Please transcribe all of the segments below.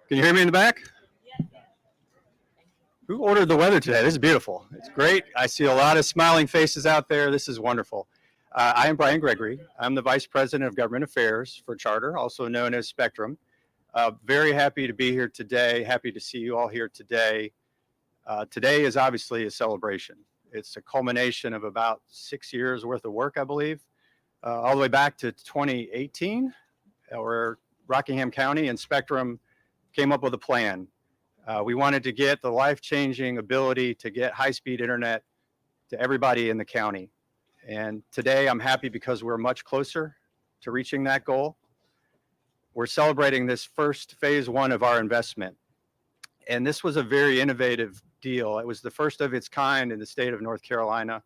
Can you hear me in the back? Who ordered the weather today? This is beautiful. It's great. I see a lot of smiling faces out there. This is wonderful. I am Brian Gregory. I'm the Vice President of Government Affairs for Charter, also known as Spectrum. Very happy to be here today. Happy to see you all here today. Today is obviously a celebration. It's a culmination of about 6 years worth of work, I believe, all the way back to 2018, where Rockingham County and Spectrum came up with a plan. We wanted to get the life-changing ability to get high-speed internet to everybody in the county. And today I'm happy because we're much closer to reaching that goal. We're celebrating this first phase one of our investment. And this was a very innovative deal. It was the first of its kind in the state of North Carolina.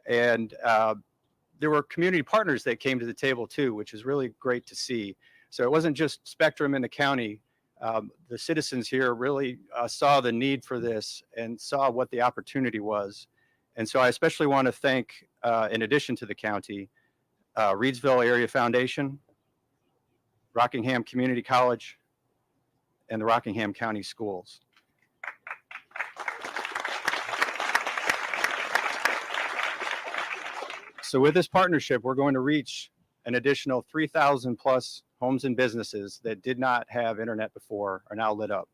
And there were community partners that came to the table too, which is really great to see. So it wasn't just Spectrum in the county. The citizens here really saw the need for this and saw what the opportunity was. And so I especially want to thank, in addition to the county, Reidsville Area Foundation, Rockingham Community College, and the Rockingham County Schools. So with this partnership, we're going to reach an additional 3,000 plus homes and businesses that did not have internet before are now lit up.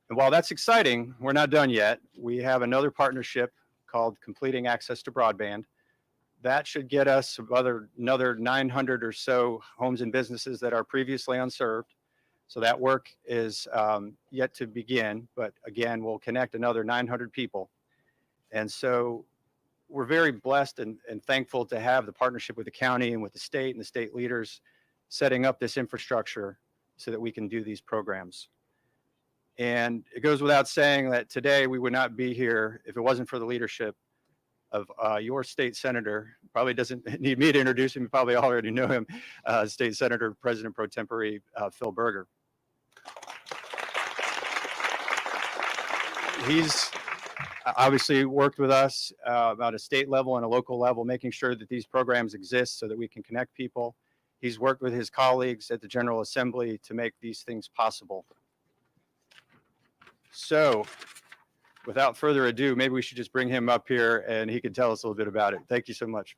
And while that's exciting, we're not done yet. We have another partnership called Completing Access to Broadband. That should get us another 900 or so homes and businesses that are previously unserved. So that work is yet to begin, but again, we'll connect another 900 people. And so we're very blessed and thankful to have the partnership with the county and with the state and the state leaders setting up this infrastructure so that we can do these programs. And it goes without saying that today we would not be here if it wasn't for the leadership of your state senator. Probably doesn't need me to introduce him, you probably already know him, State Senator President Pro Tempore Phil Berger. He's obviously worked with us about a state level and a local level, making sure that these programs exist so that we can connect people. He's worked with his colleagues at the General Assembly to make these things possible. So without further ado, maybe we should just bring him up here and he can tell us a little bit about it. Thank you so much.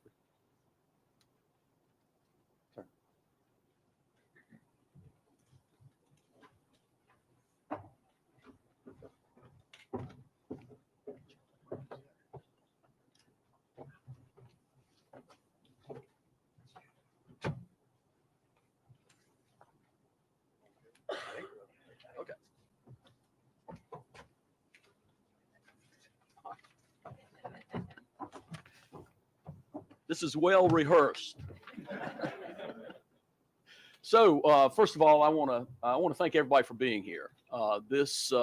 This is well rehearsed. So first of all, I want to thank everybody for being here. This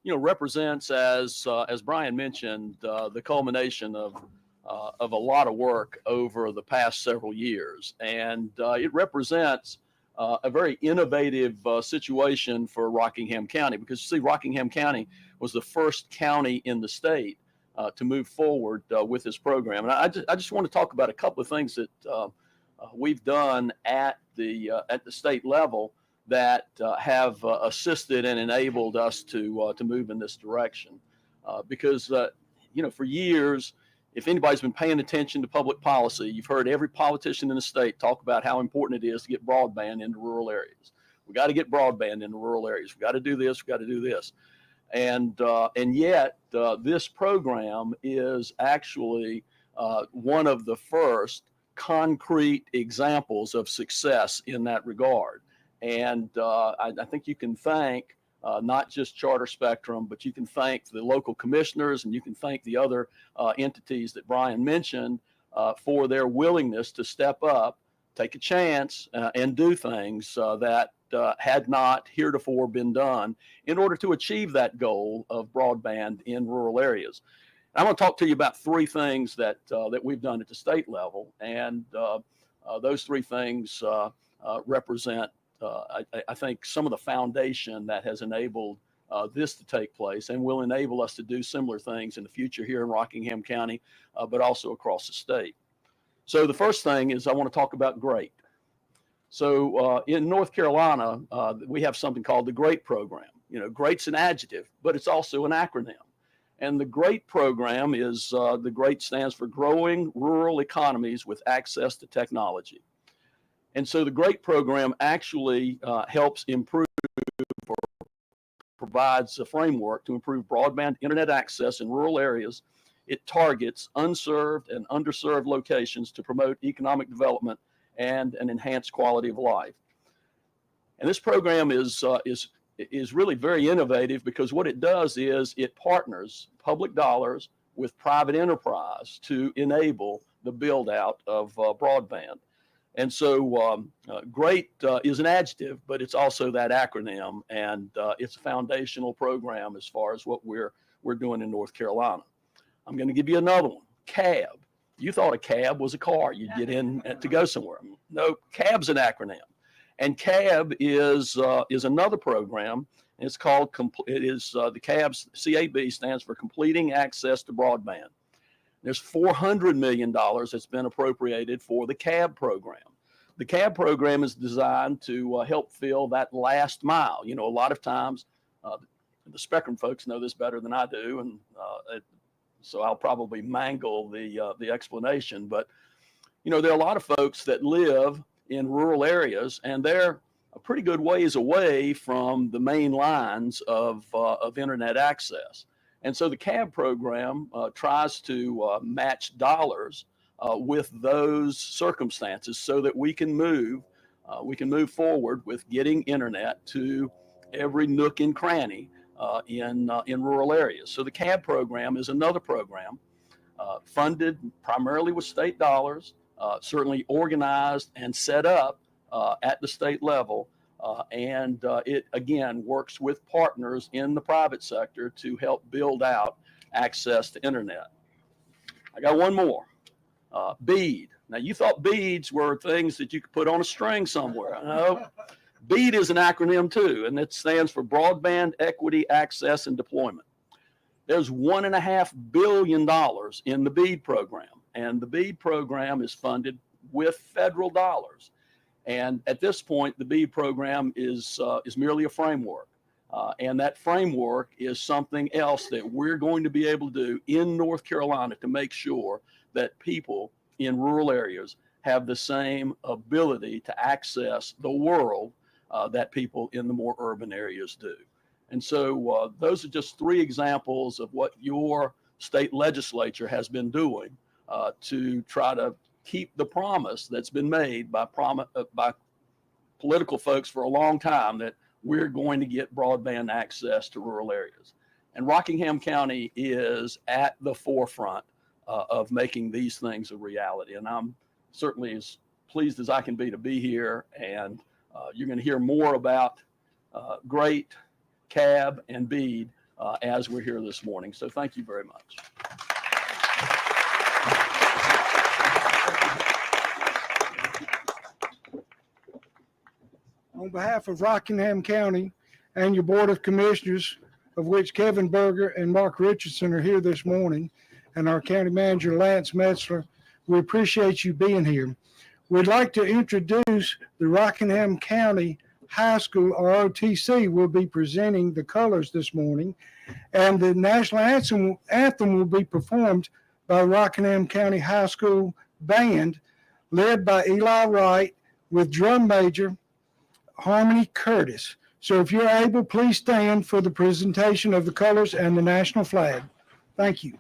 represents, as Brian mentioned, the culmination of a lot of work over the past several years, and it represents a very innovative situation for Rockingham County, because you see, Rockingham County was the first county in the state to move forward with this program. And I just want to talk about a couple of things that we've done at the state level that have assisted and enabled us to move in this direction. Because for years, if anybody's been paying attention to public policy, you've heard every politician in the state talk about how important it is to get broadband into rural areas. We got to get broadband into rural areas. We got to do this. We got to do this. And yet this program is actually one of the first concrete examples of success in that regard. And I think you can thank not just Charter Spectrum, but you can thank the local commissioners and you can thank the other entities that Brian mentioned for their willingness to step up, take a chance, and do things that had not heretofore been done in order to achieve that goal of broadband in rural areas. And I'm going to talk to you about three things that we've done at the state level, and those three things represent, I think, some of the foundation that has enabled this to take place and will enable us to do similar things in the future here in Rockingham County, but also across the state. So the first thing is I want to talk about great. So in North Carolina, we have something called the GREAT program. You know, GREAT's an adjective, but it's also an acronym. And the GREAT program is, the GREAT stands for Growing Rural Economies with Access to Technology. And so the GREAT program actually helps improve or provides a framework to improve broadband internet access in rural areas. It targets unserved and underserved locations to promote economic development and an enhanced quality of life. And this program is really very innovative, because what it does is it partners public dollars with private enterprise to enable the build out of broadband. And so GREAT is an adjective, but it's also that acronym, and it's a foundational program as far as what we're doing in North Carolina. I'm going to give you another one, CAB. You thought a cab was a car you'd get in to go somewhere. No, CAB's an acronym. And CAB is another program. It's called, the CAB's, CAB stands for Completing Access to Broadband. There's $400 million that's been appropriated for the CAB program. The CAB program is designed to help fill that last mile. You know, a lot of times, the Spectrum folks know this better than I do, and so I'll probably mangle the explanation. But, you know, there are a lot of folks that live in rural areas, and they're a pretty good ways away from the main lines of internet access. And so the CAB program tries to match dollars with those circumstances so that we can move forward with getting internet to every nook and cranny in rural areas. So the CAB program is another program funded primarily with state dollars, certainly organized and set up at the state level. And it, again, works with partners in the private sector to help build out access to internet. I got one more, BEAD. Now, you thought beads were things that you could put on a string somewhere. No, BEAD is an acronym too, and it stands for Broadband Equity, Access, and Deployment. There's $1.5 billion in the BEAD program, and the BEAD program is funded with federal dollars. And at this point, the BEAD program is merely a framework. And that framework is something else that we're going to be able to do in North Carolina to make sure that people in rural areas have the same ability to access the world that people in the more urban areas do. And so those are just three examples of what your state legislature has been doing to try to keep the promise that's been made by political folks for a long time that we're going to get broadband access to rural areas. And Rockingham County is at the forefront of making these things a reality. And I'm certainly as pleased as I can be to be here. And you're going to hear more about GREAT, CAB, and BEAD as we're here this morning. So thank you very much. On behalf of Rockingham County and your Board of Commissioners, of which Kevin Berger and Mark Richardson are here this morning, and our County Manager, Lance Metzler, we appreciate you being here. We'd like to introduce the Rockingham County High School, or ROTC, will be presenting the colors this morning, and the national anthem will be performed by Rockingham County High School Band, led by Eli Wright, with drum major Harmony Curtis. So if you're able, please stand for the presentation of the colors and the national flag. Thank you.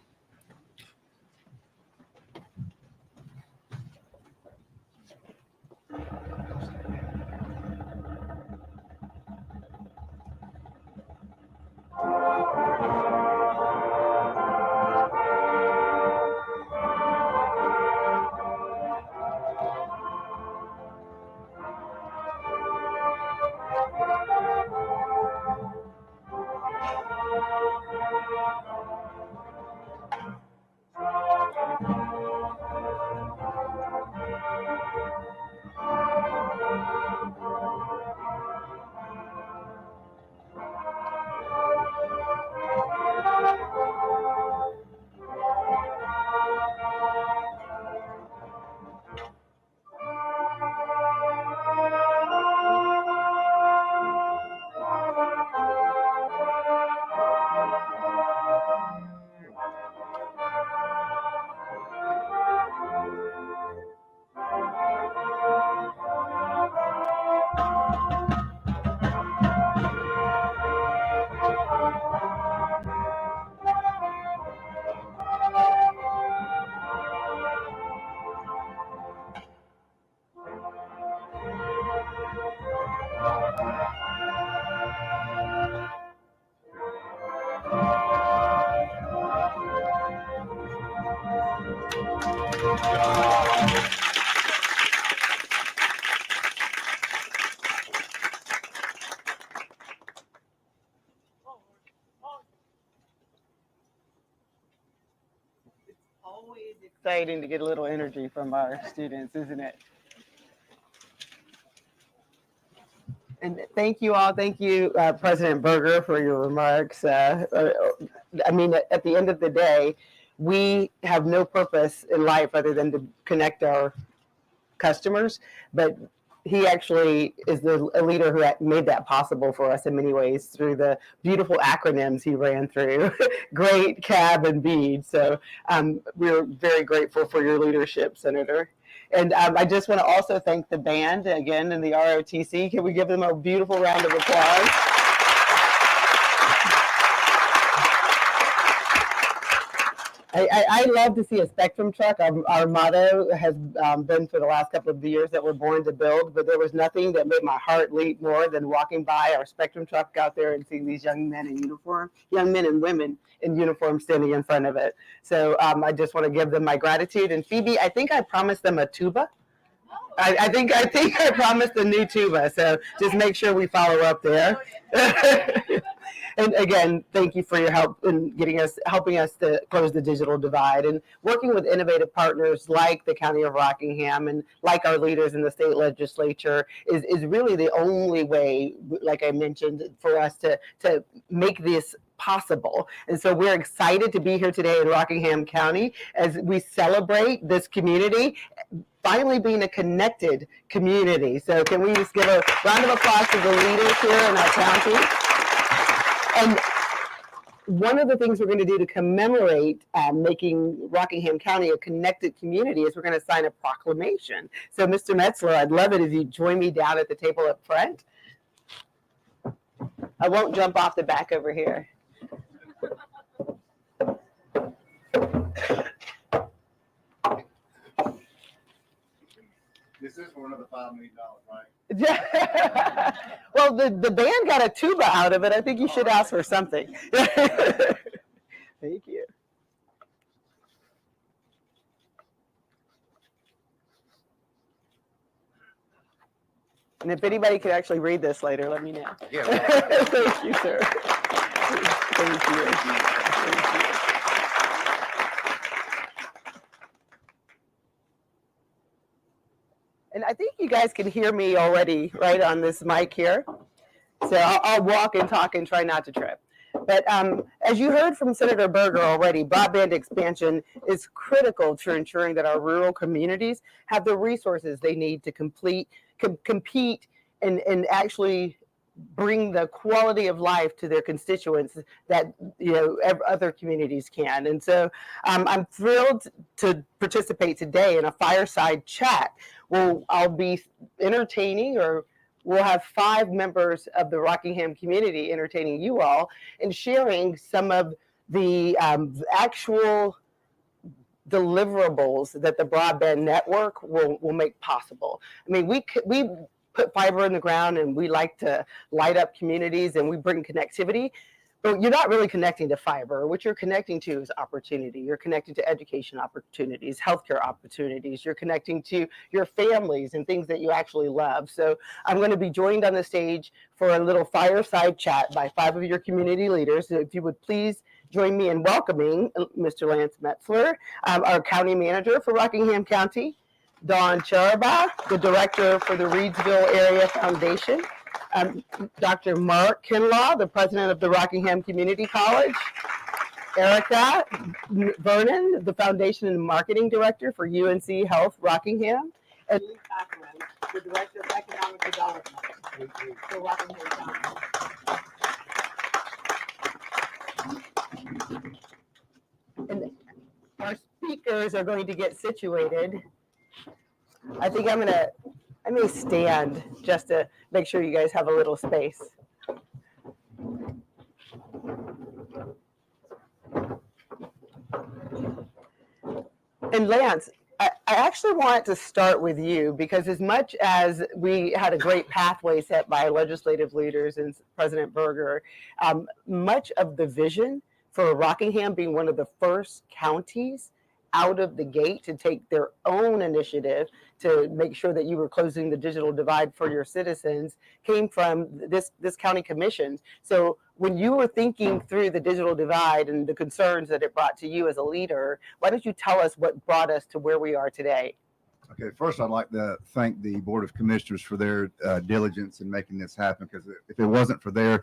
exciting to get a little energy from our students, isn't it? And thank you all. Thank you, President Berger, for your remarks. I mean, at the end of the day, we have no purpose in life other than to connect our customers, but he actually is a leader who made that possible for us in many ways through the beautiful acronyms he ran through, GREAT, CAB, and BEAD. So we're very grateful for your leadership, Senator. And I just want to also thank the band again and the ROTC. Can we give them a beautiful round of applause? I love to see a Spectrum truck. Our motto has been for the last couple of years that we're born to build, but there was nothing that made my heart leap more than walking by our Spectrum truck out there and seeing these young men in uniform, young men and women in uniform standing in front of it. So I just want to give them my gratitude. And Phoebe, I think I promised them a tuba. I think I promised a new tuba. So just make sure we follow up there. And again, thank you for your help in helping us to close the digital divide and working with innovative partners like the County of Rockingham and like our leaders in the state legislature is really the only way, like I mentioned, for us to make this possible. And so we're excited to be here today in Rockingham County as we celebrate this community finally being a connected community. So can we just give a round of applause to the leaders here in our county? And one of the things we're going to do to commemorate making Rockingham County a connected community is we're going to sign a proclamation. So Mr. Metzler, I'd love it if you join me down at the table up front. I won't jump off the back over here. This is one of the $5 million, right? Well, the band got a tuba out of it. I think you should ask for something. Thank you. And if anybody could actually read this later, let me know. Yeah. Thank you, sir. Thank you. Thank you. And I think you guys can hear me already right on this mic here. So I'll walk and talk and try not to trip. But as you heard from Senator Berger already, broadband expansion is critical to ensuring that our rural communities have the resources they need to compete and actually bring the quality of life to their constituents that other communities can. And so I'm thrilled to participate today in a fireside chat where I'll be entertaining, or we'll have 5 members of the Rockingham community entertaining you all and sharing some of the actual deliverables that the broadband network will make possible. I mean, we put fiber in the ground and we like to light up communities and we bring connectivity, but you're not really connecting to fiber. What you're connecting to is opportunity. You're connecting to education opportunities, healthcare opportunities. You're connecting to your families and things that you actually love. So I'm going to be joined on the stage for a little fireside chat by 5 of your community leaders. So if you would please join me in welcoming Mr. Lance Metzler, our county manager for Rockingham County, Dawn Charaba, the director for the Reedsville Area Foundation, Dr. Mark Kinlaw, the president of the Rockingham Community College, Erica Vernon, the foundation and marketing director for UNC Health Rockingham, and Lee Cochran, the director of economic development for Rockingham County. And our speakers are going to get situated. I think I may stand just to make sure you guys have a little space. And Lance, I actually want to start with you because as much as we had a great pathway set by legislative leaders and President Berger, much of the vision for Rockingham being one of the first counties out of the gate to take their own initiative to make sure that you were closing the digital divide for your citizens came from this county commission. So when you were thinking through the digital divide and the concerns that it brought to you as a leader, why don't you tell us what brought us to where we are today? Okay, first I'd like to thank the Board of Commissioners for their diligence in making this happen, because if it wasn't for their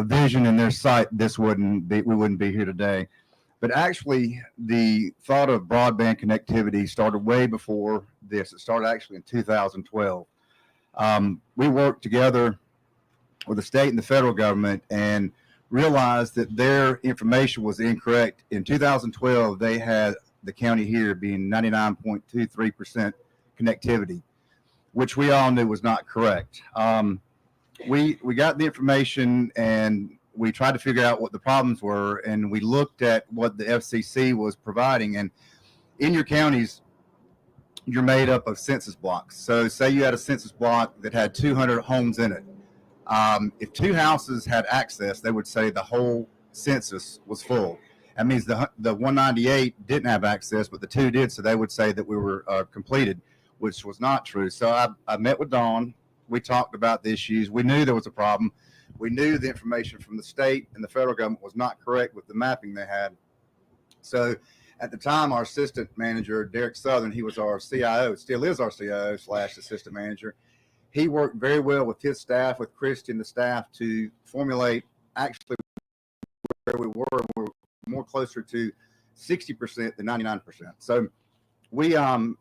vision and their sight, we wouldn't be here today. But actually, the thought of broadband connectivity started way before this. It started actually in 2012. We worked together with the state and the federal government and realized that their information was incorrect. In 2012, they had the county here being 99.23% connectivity, which we all knew was not correct. We got the information and we tried to figure out what the problems were, and we looked at what the FCC was providing. And in your counties, you're made up of census blocks. So say you had a census block that had 200 homes in it. If 2 houses had access, they would say the whole census was full. That means the 198 didn't have access, but the 2 did, so they would say that we were completed, which was not true. So I met with Dawn. We talked about the issues. We knew there was a problem. We knew the information from the state and the federal government was not correct with the mapping they had. So at the time, our assistant manager, Derek Southern, he was our CIO, still is our CIO / assistant manager. He worked very well with his staff, with Christy and the staff, to formulate actually where we were more closer to 60% than 99%. So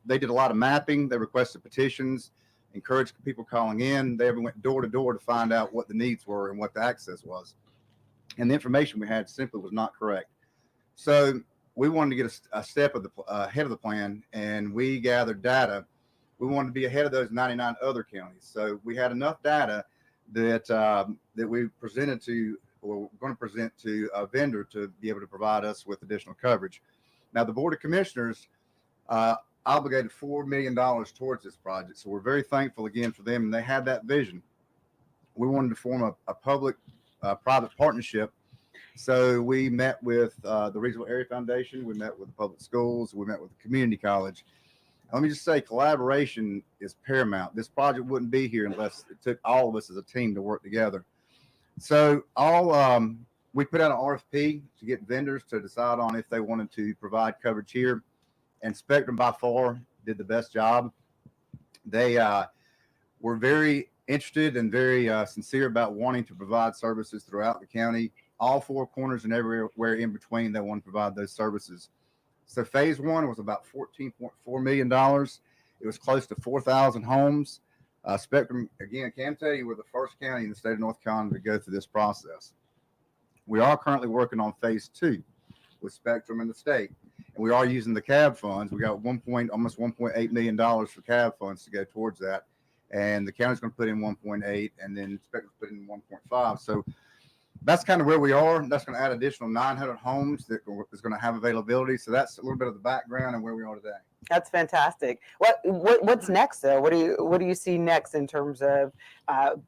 they did a lot of mapping. They requested petitions, encouraged people calling in. They even went door to door to find out what the needs were and what the access was. And the information we had simply was not correct. So we wanted to get a step ahead of the plan, and we gathered data. We wanted to be ahead of those 99 other counties. So we had enough data that we presented to, or we're going to present to a vendor to be able to provide us with additional coverage. Now, the Board of Commissioners obligated $4 million towards this project. So we're very thankful again for them, and they had that vision. We wanted to form a public-private partnership. So we met with the Regional Area Foundation, we met with the public schools, we met with the community college. Let me just say, collaboration is paramount. This project wouldn't be here unless it took all of us as a team to work together. So we put out an RFP to get vendors to decide on if they wanted to provide coverage here. And Spectrum by far did the best job. They were very interested and very sincere about wanting to provide services throughout the county, all 4 corners and everywhere in between. They want to provide those services. So phase 1 was about $14.4 million. It was close to 4,000 homes. Spectrum, again, can tell you we're the first county in the state of North Carolina to go through this process. We are currently working on phase 2 with Spectrum and the state. And we are using the CAB funds. We got almost $1.8 million for CAB funds to go towards that. And the county's going to put in 1.8, and then Spectrum's put in 1.5. So that's kind of where we are. That's going to add additional 900 homes that is going to have availability. So that's a little bit of the background and where we are today. That's fantastic. What's next, though? What do you see next in terms of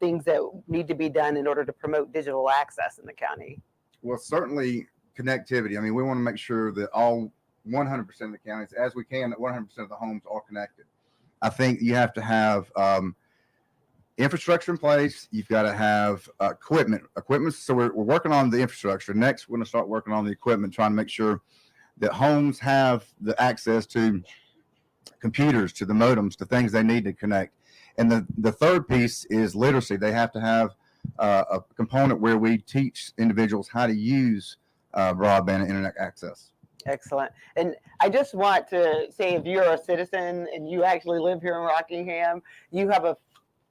things that need to be done in order to promote digital access in the county? Well, certainly connectivity. I mean, we want to make sure that all 100% of the counties, as we can, that 100% of the homes are connected. I think you have to have infrastructure in place. You've got to have equipment. So we're working on the infrastructure. Next, we're going to start working on the equipment, trying to make sure that homes have the access to computers, to the modems, to things they need to connect. And the third piece is literacy. They have to have a component where we teach individuals how to use broadband and internet access. Excellent. And I just want to say, if you're a citizen and you actually live here in Rockingham, you have a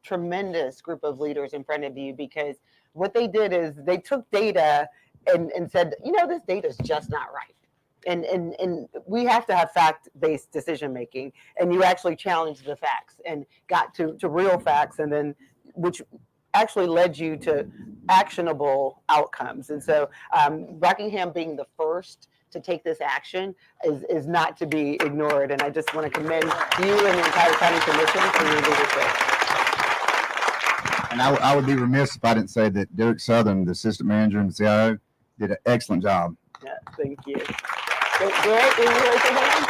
tremendous group of leaders in front of you, because what they did is they took data and said, this data is just not right. And we have to have fact-based decision making, and you actually challenged the facts and got to real facts, and then which actually led you to actionable outcomes. And so Rockingham being the first to take this action is not to be ignored. And I just want to commend you and the entire county commission for your leadership. And I would be remiss if I didn't say that Derek Southern, the assistant manager and the CIO, did an excellent job. Yeah, thank you. So, Derek, can you raise your hand?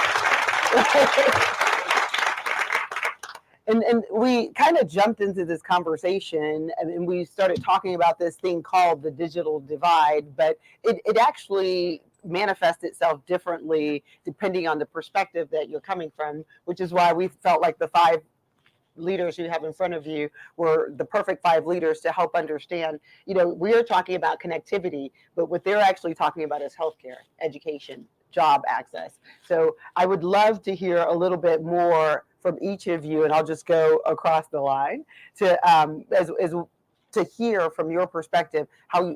And we kind of jumped into this conversation and we started talking about this thing called the digital divide, but it actually manifests itself differently depending on the perspective that you're coming from, which is why we felt like the 5 leaders you have in front of you were the perfect 5 leaders to help understand. We are talking about connectivity, but what they're actually talking about is healthcare, education, job access. So I would love to hear a little bit more from each of you, and I'll just go across the line to hear from your perspective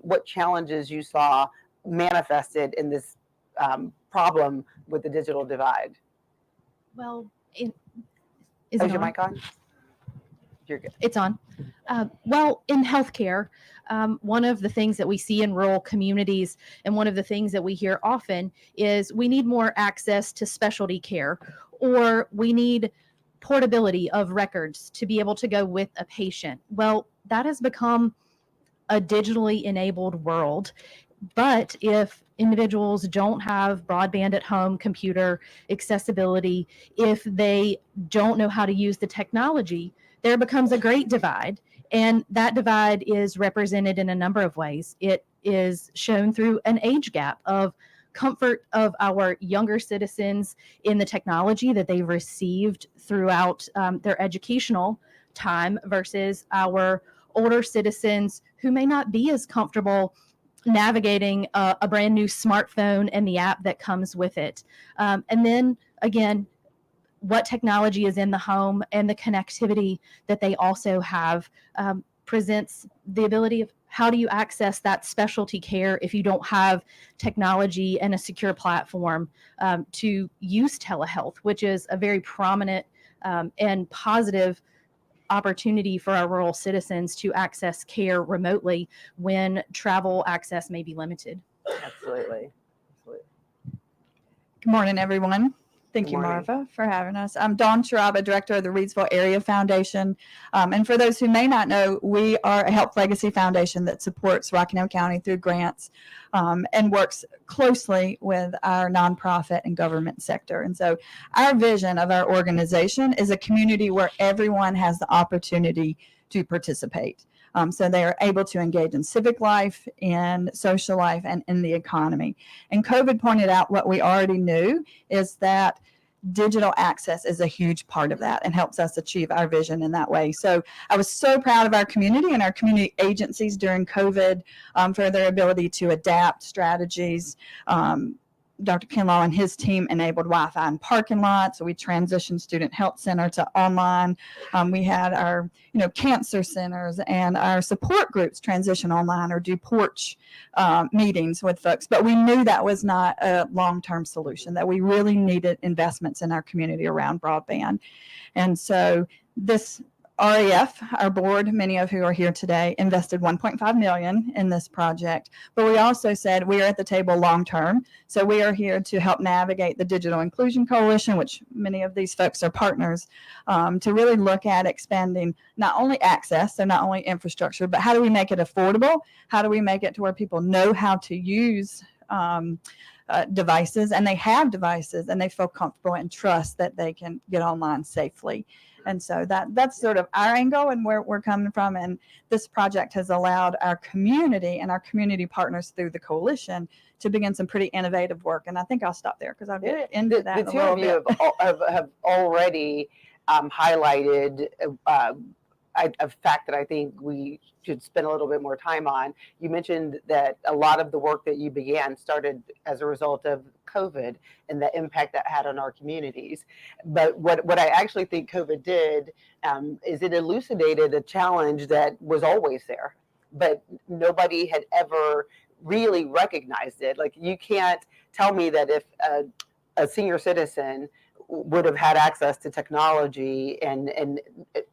what challenges you saw manifested in this problem with the digital divide. Well, Is it your on? mic on? You're good. It's on. Well, in healthcare, one of the things that we see in rural communities and one of the things that we hear often is we need more access to specialty care, or we need portability of records to be able to go with a patient. Well, that has become a digitally enabled world. But if individuals don't have broadband at home, computer accessibility, if they don't know how to use the technology, there becomes a great divide. And that divide is represented in a number of ways. It is shown through an age gap of comfort of our younger citizens in the technology that they've received throughout their educational time versus our older citizens who may not be as comfortable navigating a brand new smartphone and the app that comes with it. And then again, what technology is in the home and the connectivity that they also have presents the ability of how do you access that specialty care if you don't have technology and a secure platform to use telehealth, which is a very prominent and positive opportunity for our rural citizens to access care remotely when travel access may be limited. Absolutely. Good morning, everyone. Thank Good you, morning. Marva, for having us. I'm Dawn Sharaba, Director of the Reedsville Area Foundation. And for those who may not know, we are a health legacy foundation that supports Rockingham County through grants and works closely with our nonprofit and government sector. And so our vision of our organization is a community where everyone has the opportunity to participate. So they are able to engage in civic life, in social life, and in the economy. And COVID pointed out what we already knew is that digital access is a huge part of that and helps us achieve our vision in that way. So I was so proud of our community and our community agencies during COVID for their ability to adapt strategies. Dr. Kinlaw and his team enabled Wi-Fi in parking lots. So we transitioned Student Health Center to online. We had our, cancer centers and our support groups transition online or do porch meetings with folks. But we knew that was not a long-term solution, that we really needed investments in our community around broadband. And so this REF, our board, many of who are here today, invested $1.5 million in this project. But we also said we are at the table long term. So we are here to help navigate the Digital Inclusion Coalition, which many of these folks are partners, to really look at expanding not only access, so not only infrastructure, but how do we make it affordable? How do we make it to where people know how to use devices, and they have devices, and they feel comfortable and trust that they can get online safely. And so that's sort of our angle and where we're coming from. And this project has allowed our community and our community partners through the coalition to begin some pretty innovative work. And I think I'll stop there because I'll get into that The a two little of you bit. have already highlighted a fact that I think we should spend a little bit more time on. You mentioned that a lot of the work that you began started as a result of COVID and the impact that had on our communities. But what I actually think COVID did is it elucidated a challenge that was always there, but nobody had ever really recognized it. Like, you can't tell me that if a senior citizen would have had access to technology and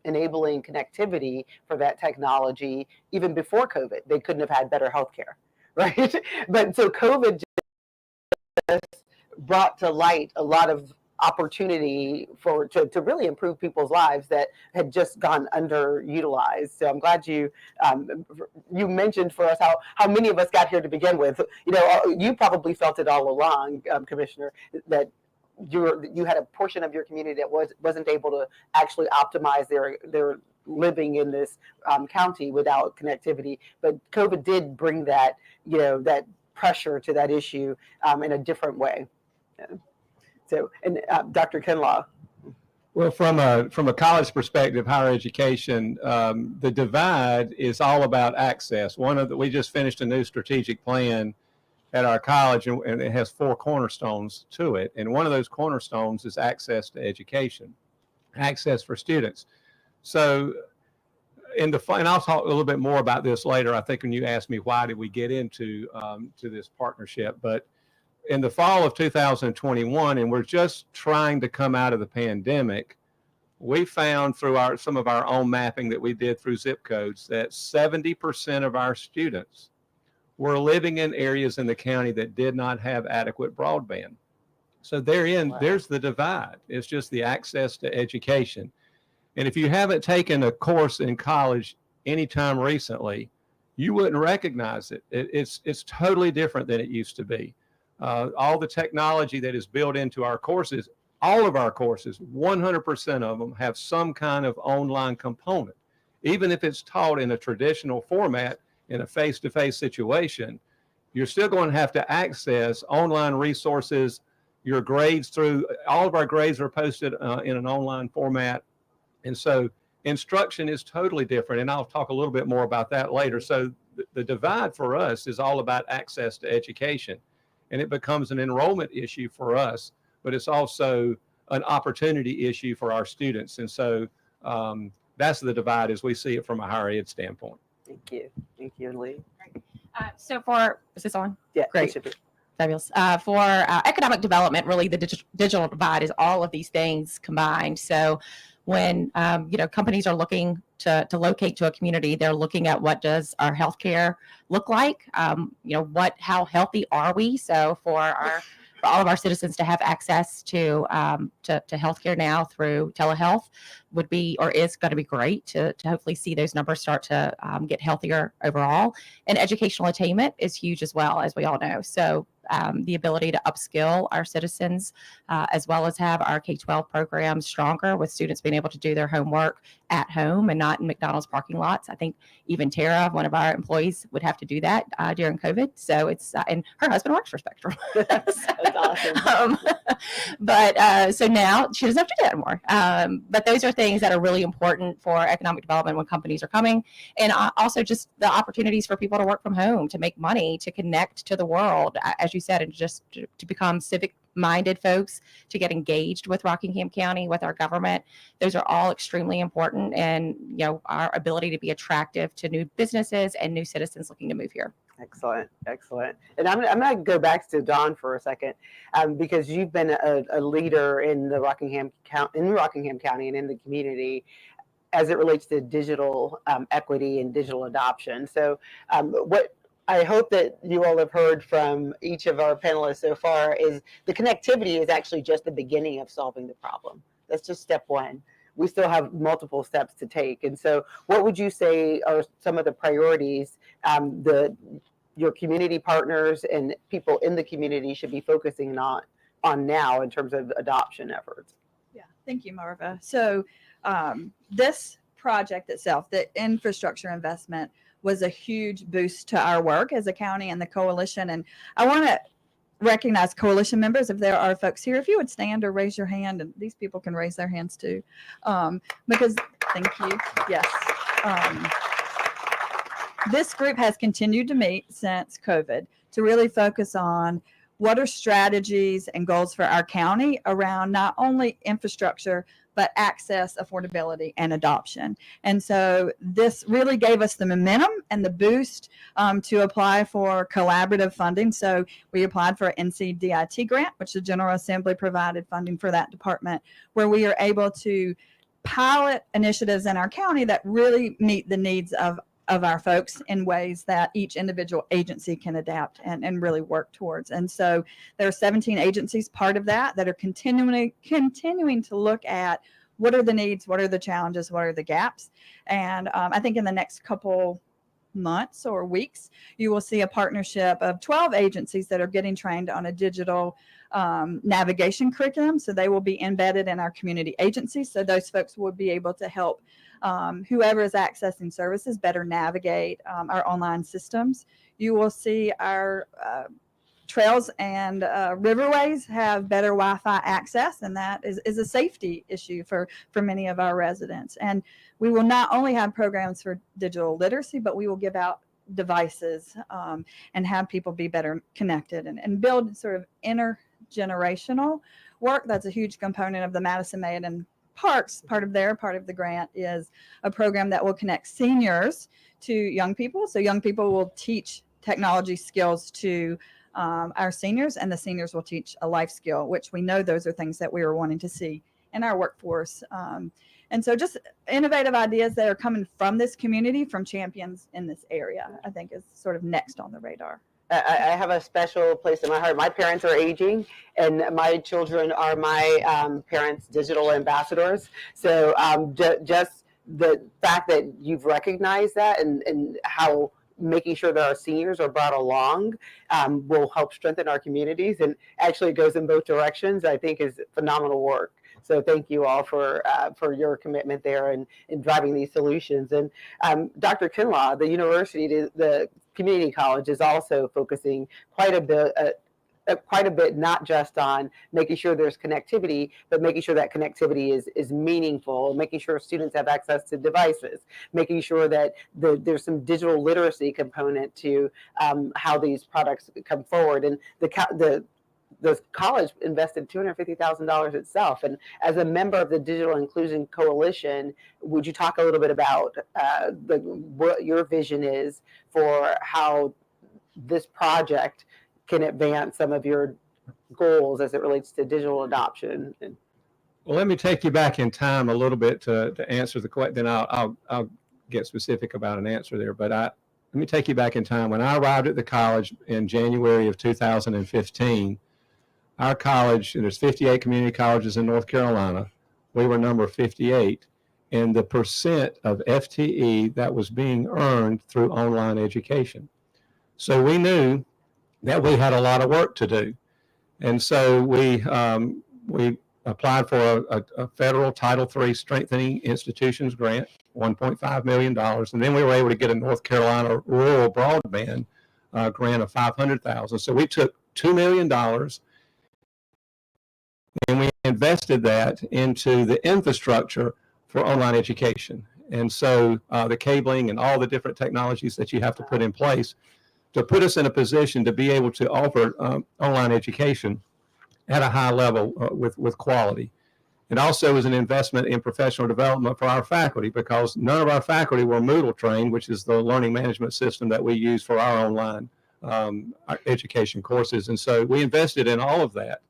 enabling connectivity for that technology even before COVID, they couldn't have had better healthcare, right? But so COVID just brought to light a lot of opportunity to really improve people's lives that had just gone underutilized. So I'm glad you mentioned for us how many of us got here to begin with. You probably felt it all along, Commissioner, that you had a portion of your community that wasn't able to actually optimize their living in this county without connectivity. But COVID did bring that, that pressure to that issue in a different way. So, and Dr. Kinlaw. Well, from a college perspective, higher education, the divide is all about access. We just finished a new strategic plan at our college, and it has 4 cornerstones to it. And one of those cornerstones is access to education, access for students. So, and I'll talk a little bit more about this later. I think when you asked me why did we get into to this partnership, but in the fall of 2021, and we're just trying to come out of the pandemic, we found through some of our own mapping that we did through zip codes that 70% of our students were living in areas in the county that did not have adequate broadband. So there's the divide. It's just the access to education. And if you haven't taken a course in college anytime recently, you wouldn't recognize it. It's totally different than it used to be. All the technology that is built into our courses, all of our courses, 100% of them have some kind of online component. Even if it's taught in a traditional format in a face-to-face situation, you're still going to have to access online resources, your grades through, all of our grades are posted in an online format. And so instruction is totally different. And I'll talk a little bit more about that later. So the divide for us is all about access to education. And it becomes an enrollment issue for us, but it's also an opportunity issue for our students. And so that's the divide as we see it from a higher ed standpoint. Thank you. Thank you, Lee. Is this on? Yeah, Great. it should be. Fabulous. For economic development, really the digital divide is all of these things combined. So when companies are looking to locate to a community, they're looking at what does our healthcare look like? How healthy are we? So for all of our citizens to have access to healthcare now through telehealth would be or is going to be great to hopefully see those numbers start to get healthier overall. And educational attainment is huge as well, as we all know. So the ability to upskill our citizens as well as have our K-12 programs stronger with students being able to do their homework at home and not in McDonald's parking lots. I think even Tara, one of our employees, would have to do that during COVID. So it's, and her husband works for Spectrum. That's awesome. So now she doesn't have to do that anymore. But those are things that are really important for economic development when companies are coming. And also just the opportunities for people to work from home, to make money, to connect to the world, as you said, and just to become civic minded folks, to get engaged with Rockingham County, with our government. Those are all extremely important, and our ability to be attractive to new businesses and new citizens looking to move here. Excellent. And I'm going to go back to Dawn for a second, because you've been a leader in the Rockingham County and in the community as it relates to digital equity and digital adoption. So what I hope that you all have heard from each of our panelists so far is the connectivity is actually just the beginning of solving the problem. That's just step one. We still have multiple steps to take. And so what would you say are some of the priorities your community partners and people in the community should be focusing on now in terms of adoption efforts? Yeah, thank you, Marva. So this project itself, the infrastructure investment, was a huge boost to our work as a county and the coalition. And I want to recognize coalition members. If there are folks here, if you would stand or raise your hand, and these people can raise their hands too, because thank you. Yes. This group has continued to meet since COVID to really focus on what are strategies and goals for our county around not only infrastructure, but access, affordability, and adoption. And so this really gave us the momentum and the boost to apply for collaborative funding. So we applied for an NCDIT grant, which the General Assembly provided funding for that department, where we are able to pilot initiatives in our county that really meet the needs of our folks in ways that each individual agency can adapt and really work towards. And so there are 17 agencies part of that are continuing to look at what are the needs, what are the challenges, what are the gaps. And I think in the next couple months or weeks, you will see a partnership of 12 agencies that are getting trained on a digital navigation curriculum. So they will be embedded in our community agencies. So those folks will be able to help whoever is accessing services better navigate our online systems. You will see our trails and riverways have better Wi-Fi access, and that is a safety issue for many of our residents. And we will not only have programs for digital literacy, but we will give out devices and have people be better connected and build sort of intergenerational work. That's a huge component of the Madison Maidan Parks. Part of the grant is a program that will connect seniors to young people. So young people will teach technology skills to our seniors, and the seniors will teach a life skill, which we know those are things that we are wanting to see in our workforce. And so just innovative ideas that are coming from this community, from champions in this area, I think is sort of next on the radar. I have a special place in my heart. My parents are aging, and my children are my parents' digital ambassadors. So just the fact that you've recognized that and how making sure that our seniors are brought along will help strengthen our communities, and actually goes in both directions, I think is phenomenal work. So thank you all for your commitment there and driving these solutions. And Dr. Kinlaw, the university, the community college is also focusing quite a bit, not just on making sure there's connectivity, but making sure that connectivity is meaningful, making sure students have access to devices, making sure that there's some digital literacy component to how these products come forward. And the college invested $250,000 itself. And as a member of the Digital Inclusion Coalition, would you talk a little bit about what your vision is for how this project can advance some of your goals as it relates to digital adoption? Well, let me take you back in time a little bit to answer the question. Then I'll get specific about an answer there. But let me take you back in time. When I arrived at the college in January of 2015, our college, and there's 58 community colleges in North Carolina, we were number 58, and the percent of FTE that was being earned through online education. So we knew that we had a lot of work to do. And so we applied for a federal Title III Strengthening Institutions grant, $1.5 million. And then we were able to get a North Carolina rural broadband grant of $500,000. So we took $2 million and we invested that into the infrastructure for online education. And so the cabling and all the different technologies that you have to put in place to put us in a position to be able to offer online education at a high level with quality. It also was an investment in professional development for our faculty, because none of our faculty were Moodle trained, which is the learning management system that we use for our online education courses. And so we invested in all of that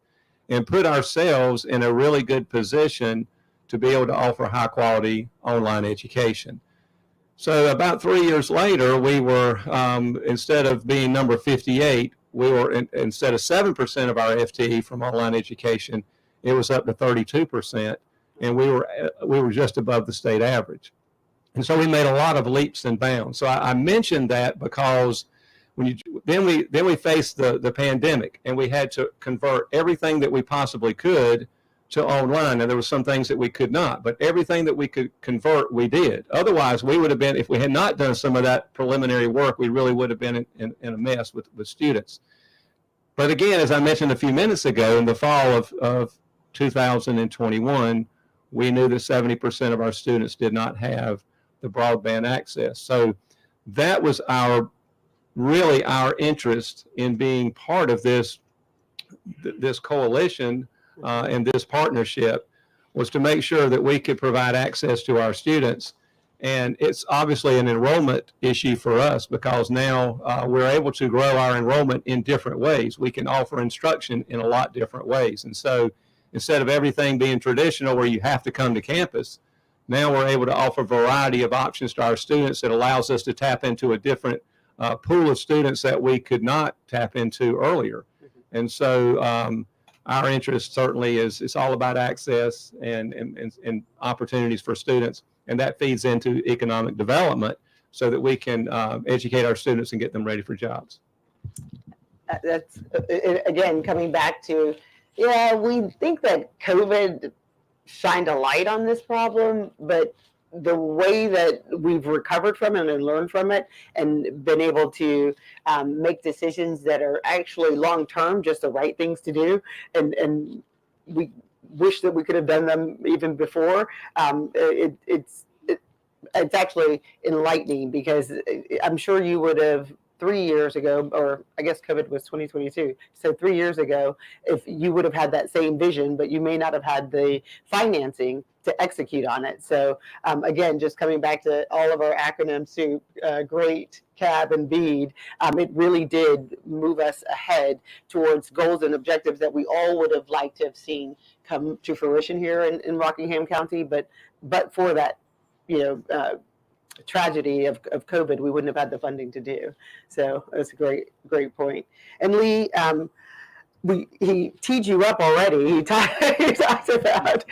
and put ourselves in a really good position to be able to offer high quality online education. So about 3 years later, we were, instead of being number 58, we were, instead of 7% of our FTE from online education, it was up to 32%, and we were just above the state average. And so we made a lot of leaps and bounds. So I mentioned that because then we faced the pandemic, and we had to convert everything that we possibly could to online. And there were some things that we could not, but everything that we could convert, we did. Otherwise, we would have been, if we had not done some of that preliminary work, we really would have been in a mess with students. But again, as I mentioned a few minutes ago, in the fall of 2021, we knew that 70% of our students did not have the broadband access. So that was really our interest in being part of this coalition and this partnership, was to make sure that we could provide access to our students. And it's obviously an enrollment issue for us, because now we're able to grow our enrollment in different ways. We can offer instruction in a lot different ways. And so instead of everything being traditional where you have to come to campus, now we're able to offer a variety of options to our students that allows us to tap into a different pool of students that we could not tap into earlier. And so our interest certainly is all about access and opportunities for students, and that feeds into economic development, so that we can educate our students and get them ready for jobs. That's again coming back to, yeah, we think that COVID shined a light on this problem, but the way that we've recovered from it and learned from it and been able to make decisions that are actually long term, just the right things to do, and we wish that we could have done them even before. It's actually enlightening, because I'm sure you would have 3 years ago, or I guess COVID was 2022. So 3 years ago, if you would have had that same vision, but you may not have had the financing to execute on it. So again, just coming back to all of our acronyms to GREAT, CAB, and BEAD, it really did move us ahead towards goals and objectives that we all would have liked to have seen come to fruition here in Rockingham County. But for that, tragedy of COVID, we wouldn't have had the funding to do. So that's a great point. And Lee, he teed you up already. He talked about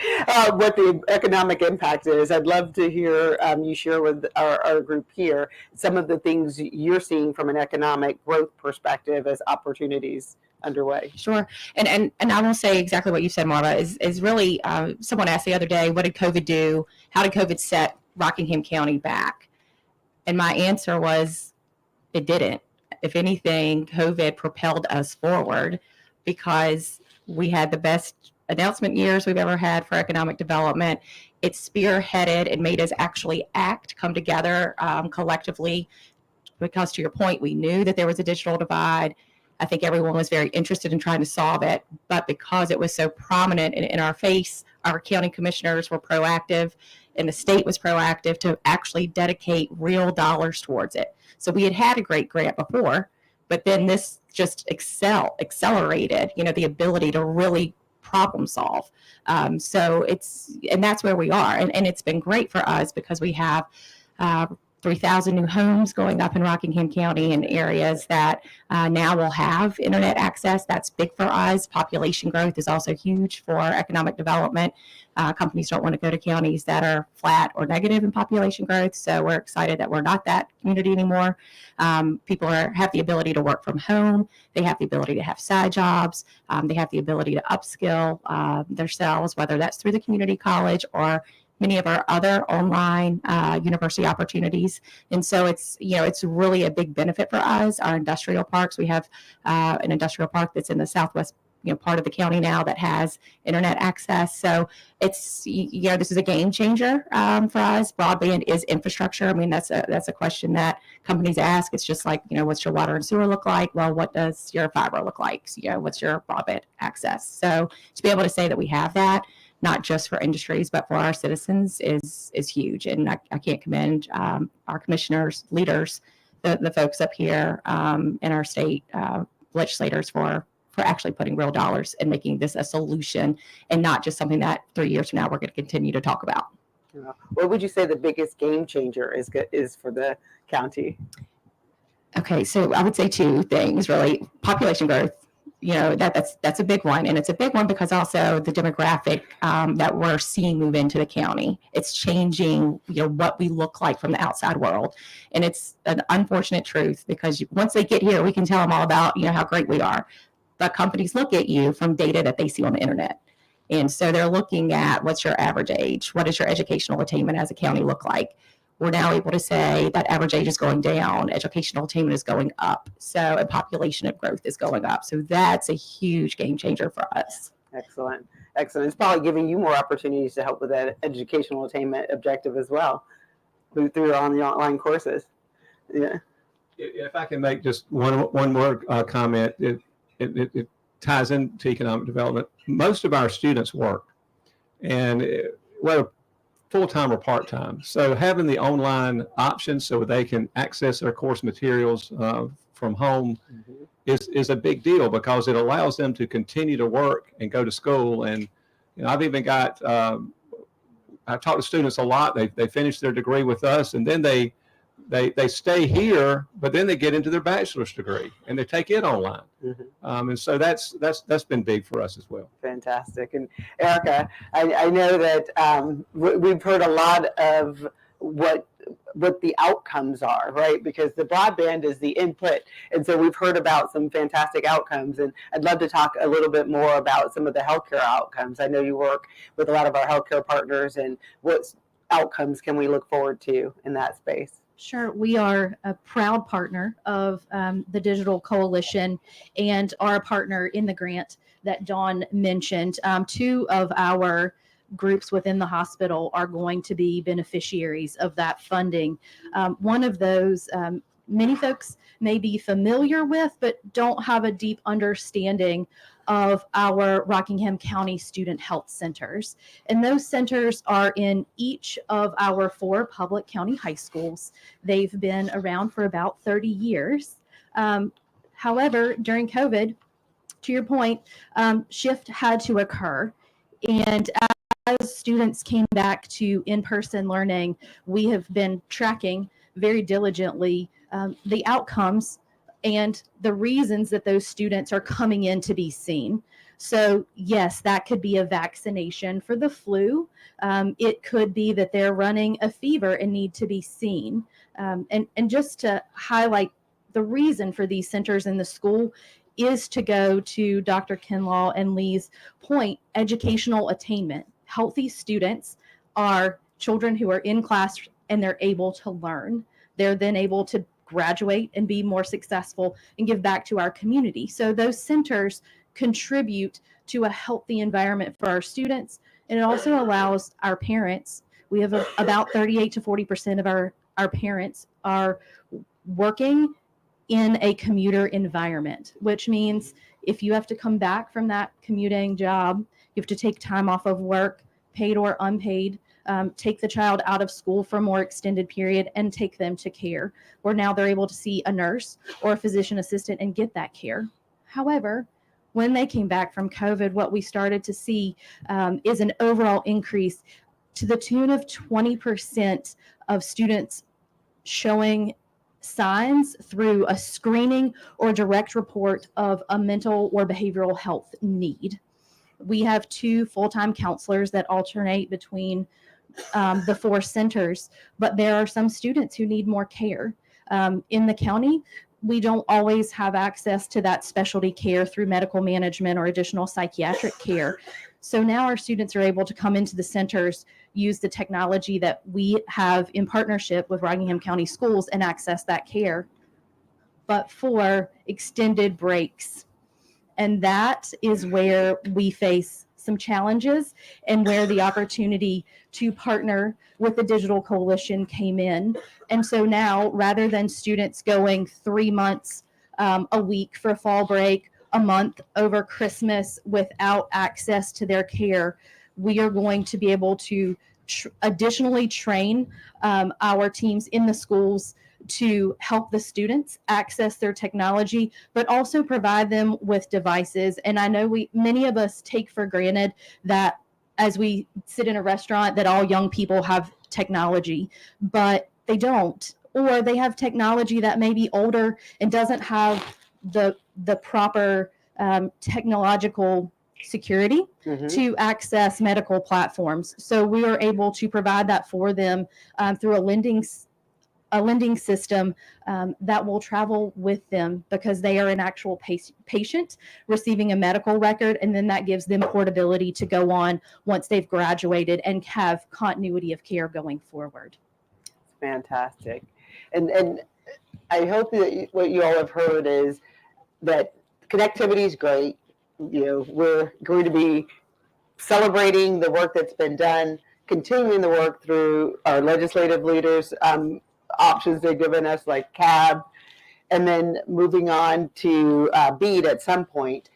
what the economic impact is. I'd love to hear you share with our group here some of the things you're seeing from an economic growth perspective as opportunities underway. Sure. And I will say exactly what you said, Marva, is really, someone asked the other day, what did COVID do? How did COVID set Rockingham County back? And my answer was, it didn't. If anything, COVID propelled us forward, because we had the best announcement years we've ever had for economic development. It spearheaded and made us actually come together collectively, because to your point, we knew that there was a digital divide. I think everyone was very interested in trying to solve it, but because it was so prominent and in our face, our county commissioners were proactive and the state was proactive to actually dedicate real dollars towards it. So we had a great grant before, but then this just accelerated, the ability to really problem solve. So that's where we are. And it's been great for us, because we have 3,000 new homes going up in Rockingham County in areas that now will have internet access. That's big for us. Population growth is also huge for economic development. Companies don't want to go to counties that are flat or negative in population growth. So we're excited that we're not that community anymore. People have the ability to work from home. They have the ability to have side jobs. They have the ability to upskill themselves, whether that's through the community college or many of our other online university opportunities. And so it's really a big benefit for us. Our industrial parks, we have an industrial park that's in the southwest part of the county now that has internet access. So it's, this is a game changer for us. Broadband is infrastructure. I mean, that's a question that companies ask. It's just like, what's your water and sewer look like? Well, what does your fiber look like? So, what's your broadband access? So to be able to say that we have that, not just for industries, but for our citizens is huge. And I can't commend our commissioners, leaders, the folks up here in our state legislators for actually putting real dollars and making this a solution, and not just something that 3 years from now we're going to continue to talk about. What would you say the biggest game changer is for the county? Okay, so I would say two things really. Population growth. That's a big one. And it's a big one because also the demographic that we're seeing move into the county. It's changing, what we look like from the outside world. And it's an unfortunate truth, because once they get here, we can tell them all about, how great we are. But companies look at you from data that they see on the internet. And so they're looking at what's your average age? What does your educational attainment as a county look like? We're now able to say that average age is going down, educational attainment is going up, and population of growth is going up. So that's a huge game changer for us. Excellent. It's probably giving you more opportunities to help with that educational attainment objective as well through on the online courses. Yeah. If I can make just one more comment, it ties into economic development. Most of our students work, and whether full-time or part-time. So having the online option so they can access their course materials from home is a big deal, because it allows them to continue to work and go to school. And I've even got, I've talked to students a lot. They finish their degree with us, and then they stay here, but then they get into their bachelor's degree and they take it online. And so that's been big for us as well. Fantastic. And Erica, I know that we've heard a lot of what what the outcomes are, right? Because the broadband is the input. And so we've heard about some fantastic outcomes, and I'd love to talk a little bit more about some of the healthcare outcomes. I know you work with a lot of our healthcare partners, and what outcomes can we look forward to in that space? Sure. We are a proud partner of the Digital Coalition and are a partner in the grant that Dawn mentioned. Two of our groups within the hospital are going to be beneficiaries of that funding. One of those, many folks may be familiar with, but don't have a deep understanding of our Rockingham County Student Health Centers. And those centers are in each of our 4 public county high schools. They've been around for about 30 years. However, during COVID, to your point, shift had to occur. And as students came back to in-person learning, we have been tracking very diligently the outcomes and the reasons that those students are coming in to be seen. So yes, that could be a vaccination for the flu. It could be that they're running a fever and need to be seen. And just to highlight the reason for these centers in the school is to go to Dr. Kinlaw and Lee's point, educational attainment. Healthy students are children who are in class and they're able to learn. They're then able to graduate and be more successful and give back to our community. So those centers contribute to a healthy environment for our students. And it also allows our parents, we have about 38 to 40% of our parents are working in a commuter environment, which means if you have to come back from that commuting job, you have to take time off of work, paid or unpaid, take the child out of school for a more extended period and take them to care, where now they're able to see a nurse or a physician assistant and get that care. However, when they came back from COVID, what we started to see is an overall increase to the tune of 20% of students showing signs through a screening or direct report of a mental or behavioral health need. We have 2 full-time counselors that alternate between the 4 centers, but there are some students who need more care. In the county, we don't always have access to that specialty care through medical management or additional psychiatric care. So now our students are able to come into the centers, use the technology that we have in partnership with Rockingham County Schools and access that care, but for extended breaks. And that is where we face some challenges and where the opportunity to partner with the Digital Coalition came in. And so now, rather than students going 3 months a week for fall break, a month over Christmas without access to their care, we are going to be able to additionally train our teams in the schools to help the students access their technology, but also provide them with devices. And I know many of us take for granted that as we sit in a restaurant that all young people have technology, but they don't, or they have technology that may be older and doesn't have the proper technological security to access medical platforms. So we are able to provide that for them through a lending system that will travel with them because they are an actual patient receiving a medical record, and then that gives them portability to go on once they've graduated and have continuity of care going forward. Fantastic. And I hope that what you all have heard is that connectivity is great. You know, we're going to be celebrating the work that's been done, continuing the work through our legislative leaders, options they've given us like CAB, and then moving on to BEAD at some point.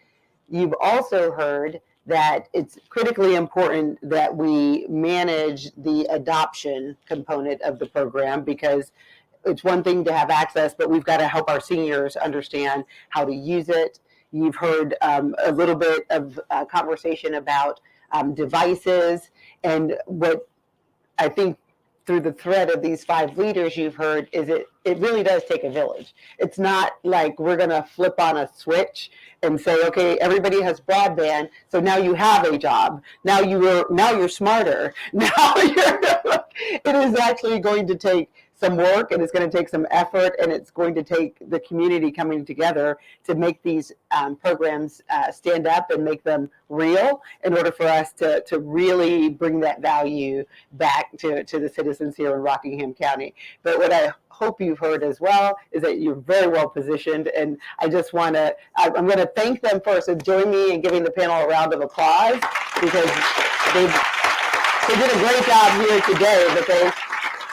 You've also heard that it's critically important that we manage the adoption component of the program, because it's one thing to have access, but we've got to help our seniors understand how to use it. You've heard a little bit of conversation about devices, and what I think through the thread of these 5 leaders you've heard is it really does take a village. It's not like we're going to flip on a switch and say, okay, everybody has broadband, so now you have a job. Now you're smarter. Now it is actually going to take some work, and it's going to take some effort, and it's going to take the community coming together to make these programs stand up and make them real in order for us to really bring that value back to the citizens here in Rockingham County. But what I hope you've heard as well is that you're very well positioned, and I just I'm going to thank them first. So join me in giving the panel a round of applause, because they did a great job here today, but they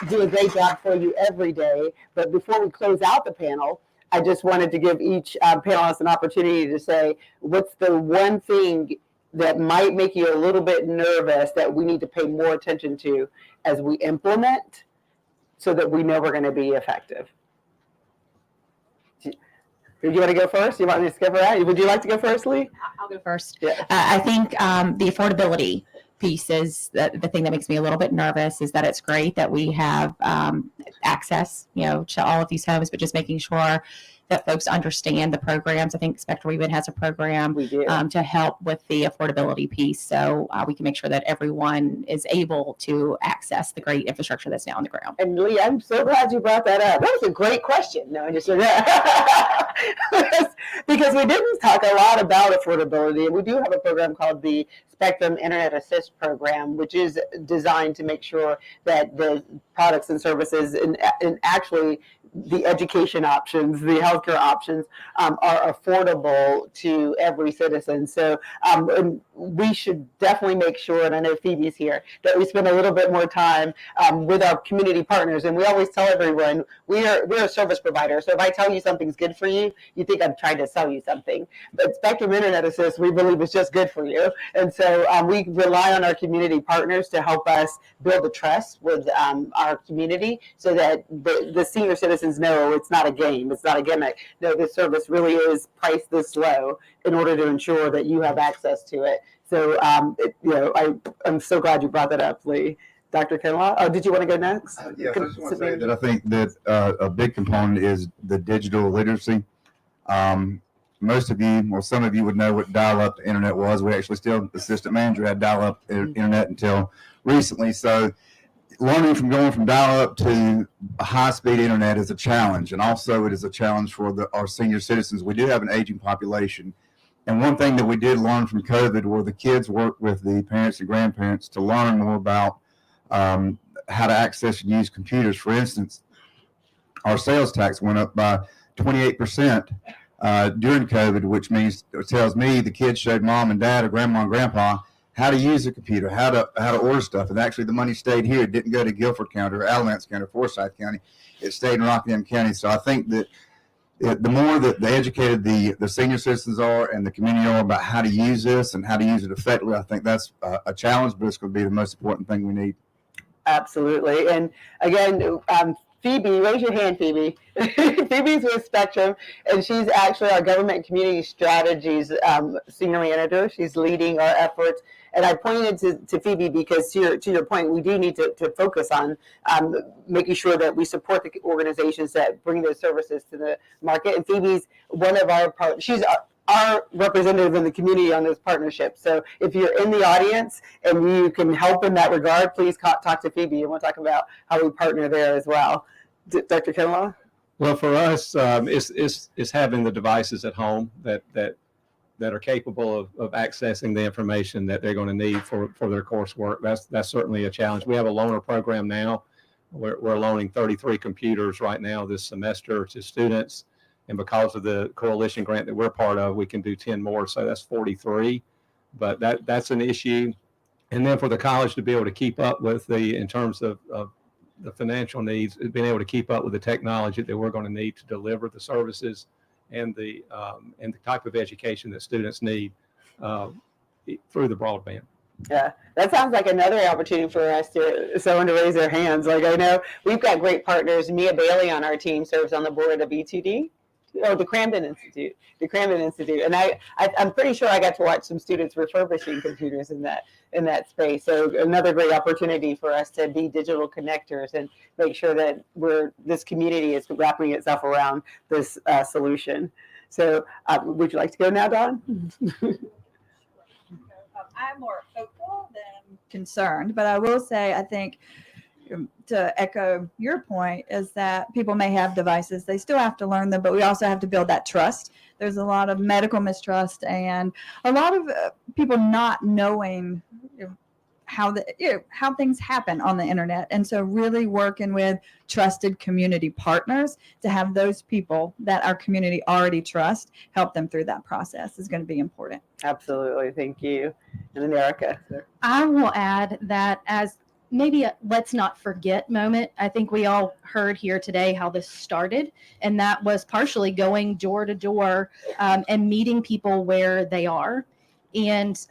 do a great job for you every day. But before we close out the panel, I just wanted to give each panelist an opportunity to say, what's the one thing that might make you a little bit nervous that we need to pay more attention to as we implement, so that we know we're going to be effective? Do you want to go first? You want me to skip around? Would you like to go first, Lee? I'll go first. Yeah. I think the affordability piece is the thing that makes me a little bit nervous. Is that it's great that we have access, to all of these homes, but just making sure that folks understand the programs. I think Spectrum even has a program We do. to help with the affordability piece, so we can make sure that everyone is able to access the great infrastructure that's now on the ground. And Lee, I'm so glad you brought that up. That was a great question. No, just because we didn't talk a lot about affordability, and we do have a program called the Spectrum Internet Assist Program, which is designed to make sure that the products and services and actually the education options, the healthcare options are affordable to every citizen. So and we should definitely make sure, and I know Phoebe's here, that we spend a little bit more time with our community partners. And we always tell everyone, we're a service provider. So if I tell you something's good for you, you think I'm trying to sell you something. But Spectrum Internet Assist, we believe is just good for you. And so we rely on our community partners to help us build the trust with our community, so that the senior citizens know it's not a game, it's not a gimmick. No, this service really is priced this low in order to ensure that you have access to it. So, I'm so glad you brought that up, Lee. Dr. Kinlaw, did you want to go next? Yes, I just want to say that I think that a big component is the digital literacy. Most of you, well, some of you would know what dial-up internet was. We actually still, assistant manager had dial-up internet until recently. So learning from going from dial-up to high-speed internet is a challenge, and also it is a challenge for our senior citizens. We do have an aging population, and one thing that we did learn from COVID were the kids worked with the parents and grandparents to learn more about how to access and use computers. For instance, our sales tax went up by 28% during COVID, which means it tells me the kids showed mom and dad or grandma and grandpa how to use a computer, how to order stuff. And actually the money stayed here. It didn't go to Guilford County or Alamance County or Forsyth County. It stayed in Rockingham County. So I think that the more that the educated the senior citizens are and the community are about how to use this and how to use it effectively, I think that's a challenge, but it's going to be the most important thing we need. Absolutely. And again, Phoebe, raise your hand, Phoebe. Phoebe's with Spectrum, and she's actually our government and community strategies senior manager. She's leading our efforts. And I pointed to Phoebe because to your point, we do need to focus on making sure that we support the organizations that bring those services to the market. And Phoebe's one of our she's our representative in the community on this partnership. So if you're in the audience and you can help in that regard, please talk to Phoebe, and we'll talk about how we partner there as well. Dr. Kinlaw? Well, for us, it's having the devices at home that are capable of accessing the information that they're going to need for their coursework. That's certainly a challenge. We have a loaner program now. We're loaning 33 computers right now this semester to students. And because of the coalition grant that we're part of, we can do 10 more. So that's 43. But that's an issue. And then for the college to be able to keep up with in terms of the financial needs, being able to keep up with the technology that we're going to need to deliver the services and the type of education that students need through the broadband. Yeah, that sounds like another opportunity for us someone to raise their hands. Like, I know we've got great partners. Mia Bailey on our team serves on the board of E2D. Oh, the Cramden Institute. The Cramden Institute. And I'm pretty sure I got to watch some students refurbishing computers in that space. So another great opportunity for us to be digital connectors and make sure that this community is wrapping itself around this solution. So would you like to go now, Dawn? I'm more hopeful than concerned, but I will say, I think, to echo your point, is that people may have devices, they still have to learn them, but we also have to build that trust. There's a lot of medical mistrust and a lot of people not knowing how things happen on the internet. And so really working with trusted community partners to have those people that our community already trust help them through that process is going to be important. Absolutely. Thank you. And then Erica. I will add that as maybe a let's not forget moment. I think we all heard here today how this started, and that was partially going door to door and meeting people where they are. And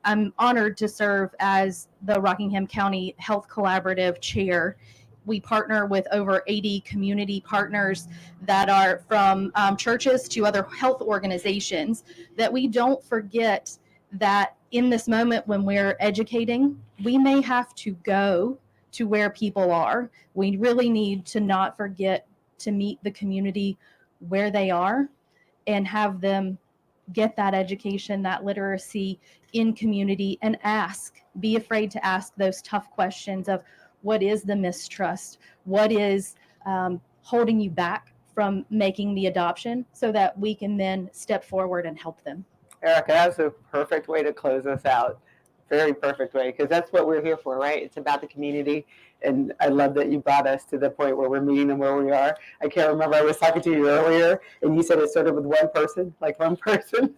I'm honored to serve as the Rockingham County Health Collaborative Chair. We partner with over 80 community partners that are from churches to other health organizations, that we don't forget that in this moment when we're educating, we may have to go to where people are. We really need to not forget to meet the community where they are and have them get that education, that literacy in community, and be afraid to ask those tough questions of what is the mistrust? What is holding you back from making the adoption, so that we can then step forward and help them. Erica, that's a perfect way to close us out. Very perfect way, because that's what we're here for, right? It's about the community. And I love that you brought us to the point where we're meeting them where we are. I can't remember, I was talking to you earlier, and you said it started with one person, like one person.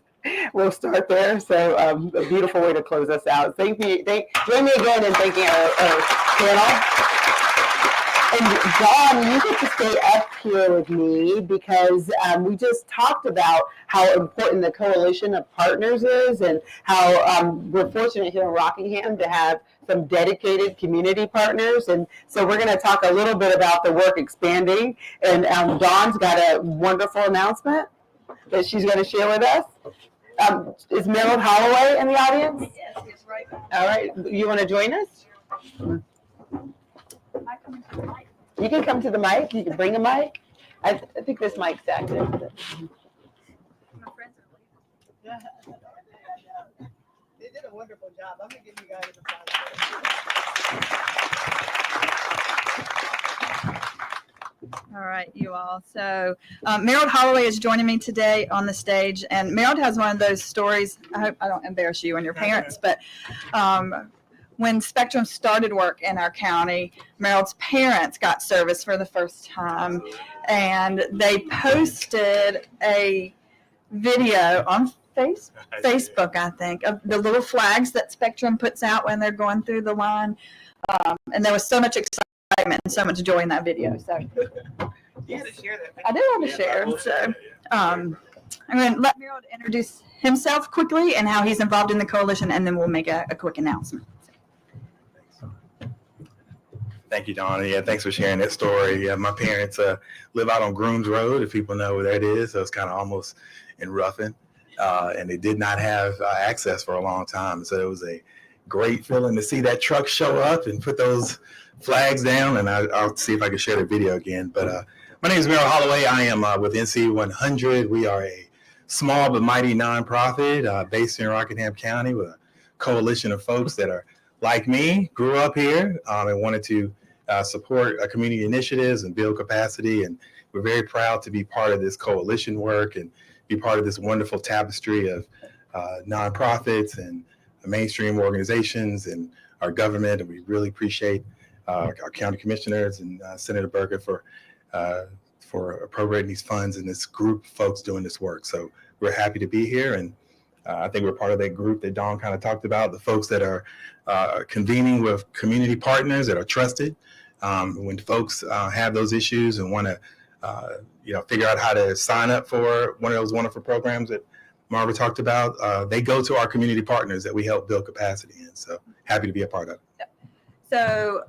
We'll start there. So a beautiful way to close us out. Join me again in thanking our panel. And Dawn, you get to stay up here with me because we just talked about how important the coalition of partners is, and how we're fortunate here in Rockingham to have some dedicated community partners. And so we're going to talk a little bit about the work expanding. And Dawn's got a wonderful announcement that she's going to share with us. Is Meryl Holloway in the audience? Yes, he's right back. All right. You want to join us? You can come to the mic. You can bring a mic. I think this mic's active. They did a wonderful job. I'm going to give you guys a All right, you all. So Meryl Holloway is joining me today on the stage, and Meryl has one of those stories. I hope I don't embarrass you and your parents, but when Spectrum started work in our county, Meryl's parents got service for the first time, and they posted a video on Facebook, I think, of the little flags that Spectrum puts out when they're going through the line. And there was so much excitement and so much joy in that video. So You had to share that. I did want to share. So I'm going to let Meryl introduce himself quickly and how he's involved in the coalition, and then we'll make a quick announcement. Thank you, Dawn. Yeah, thanks for sharing that story. Yeah, my parents live out on Grooms Road, if people know where that is. So it's kind of almost in Ruffin. And they did not have access for a long time. So it was a great feeling to see that truck show up and put those flags down. And I'll see if I can share the video again. But my name is Meryl Holloway. I am with NC 100. We are a small but mighty nonprofit based in Rockingham County with a coalition of folks that are like me, grew up here and wanted to support community initiatives and build capacity. And we're very proud to be part of this coalition work and be part of this wonderful tapestry of nonprofits and mainstream organizations and our government. And we really appreciate our county commissioners and Senator Berger for appropriating these funds and this group of folks doing this work. So we're happy to be here. And I think we're part of that group that Dawn kind of talked about, the folks that are convening with community partners that are trusted. When folks have those issues and want to, figure out how to sign up for one of those wonderful programs that Marva talked about, they go to our community partners that we help build capacity in. So happy to be a part of it. So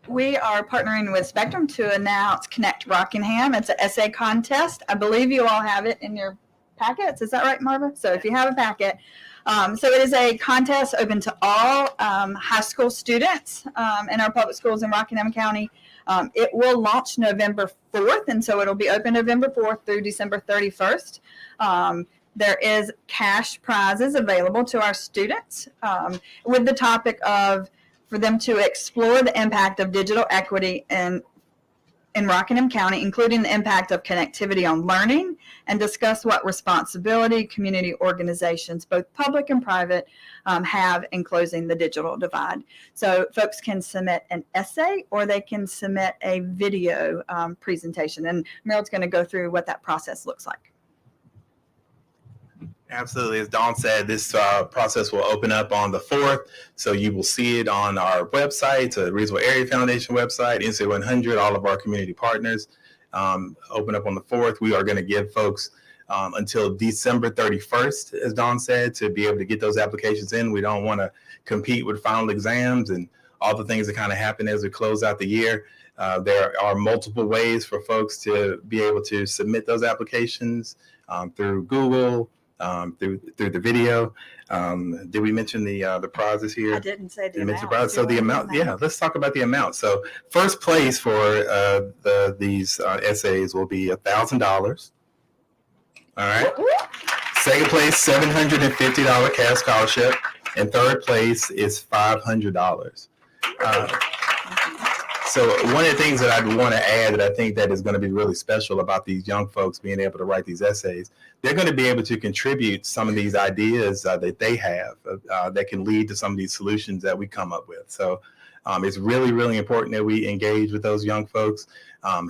We are partnering with Spectrum to announce Connect Rockingham. It's an essay contest. I believe you all have it in your packets. Is that right, Marva? So if you have a packet, so it is a contest open to all high school students in our public schools in Rockingham County. It will launch November 4th, and so it'll be open November 4th through December 31st. There is cash prizes available to our students with the topic of for them to explore the impact of digital equity in Rockingham County, including the impact of connectivity on learning, and discuss what responsibility community organizations, both public and private, have in closing the digital divide. So folks can submit an essay or they can submit a video presentation. And Meryl's going to go through what that process looks like. Absolutely. As Dawn said, this process will open up on the 4th. So you will see it on our website, the Reedsville Area Foundation website, NCA 100, all of our community partners. Open up on the 4th. We are going to give folks until December 31st, as Dawn said, to be able to get those applications in. We don't want to compete with final exams and all the things that kind of happen as we close out the year. There are multiple ways for folks to be able to submit those applications through Google, through the video. Did we mention the prizes here? I didn't say the amount. amount. So the amount, yeah, let's talk about the amount. So first place for these essays will be $1,000. All right. Second place, $750 cash scholarship, and third place is $500. So one of the things that I want to add that I think that is going to be really special about these young folks being able to write these essays, they're going to be able to contribute some of these ideas that they have that can lead to some of these solutions that we come up with. So it's really, really important that we engage with those young folks,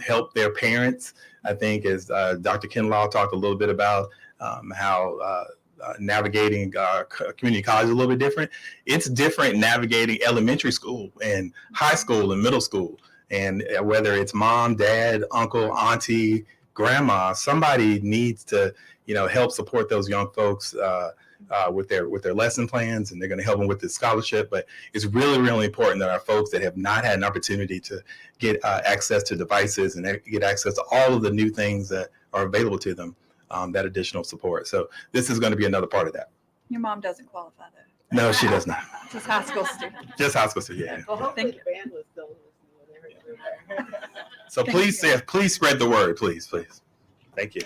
help their parents. I think as Dr. Kinlaw talked a little bit about how navigating community college is a little bit different. It's different navigating elementary school and high school and middle school. And whether it's mom, dad, uncle, auntie, grandma, somebody needs to, help support those young folks with their lesson plans, and they're going to help them with the scholarship. But it's really, really important that our folks that have not had an opportunity to get access to devices and get access to all of the new things that are available to them, that additional support. So this is going to be another part of that. Your mom doesn't qualify though. No, she does not. Just high school student. Just high school student, yeah. Well, hopefully Thank the band was still listening when they were there. So please spread the word, please. Thank you.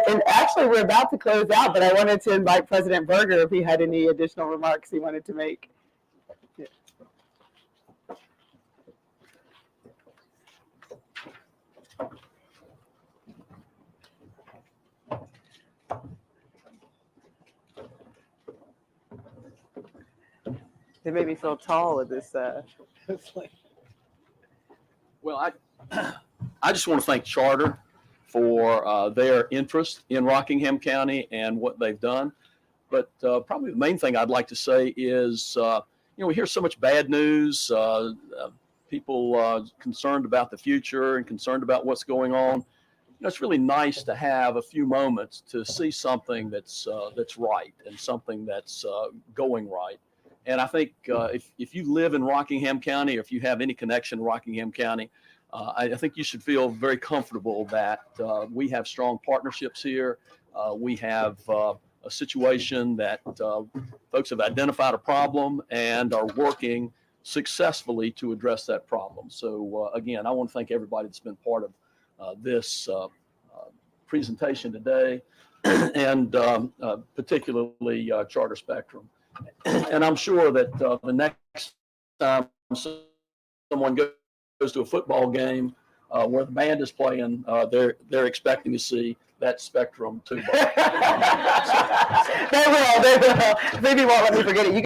And actually, we're about to close out, but I wanted to invite President Berger if he had any additional remarks he wanted to make. They made me feel tall with this. Well, I just want to thank Charter for their interest in Rockingham County and what they've done. But probably the main thing I'd like to say is, we hear so much bad news, people concerned about the future and concerned about what's going on. It's really nice to have a few moments to see something that's right and something that's going right. And I think if you live in Rockingham County, or if you have any connection to Rockingham County, I think you should feel very comfortable that we have strong partnerships here. We have a situation that folks have identified a problem and are working successfully to address that problem. So again, I want to thank everybody that's been part of this presentation today, and particularly Charter Spectrum. And I'm sure that the next time someone goes to a football game where the band is playing, they're expecting to see that Spectrum tuba. They will. Maybe won't let me forget it.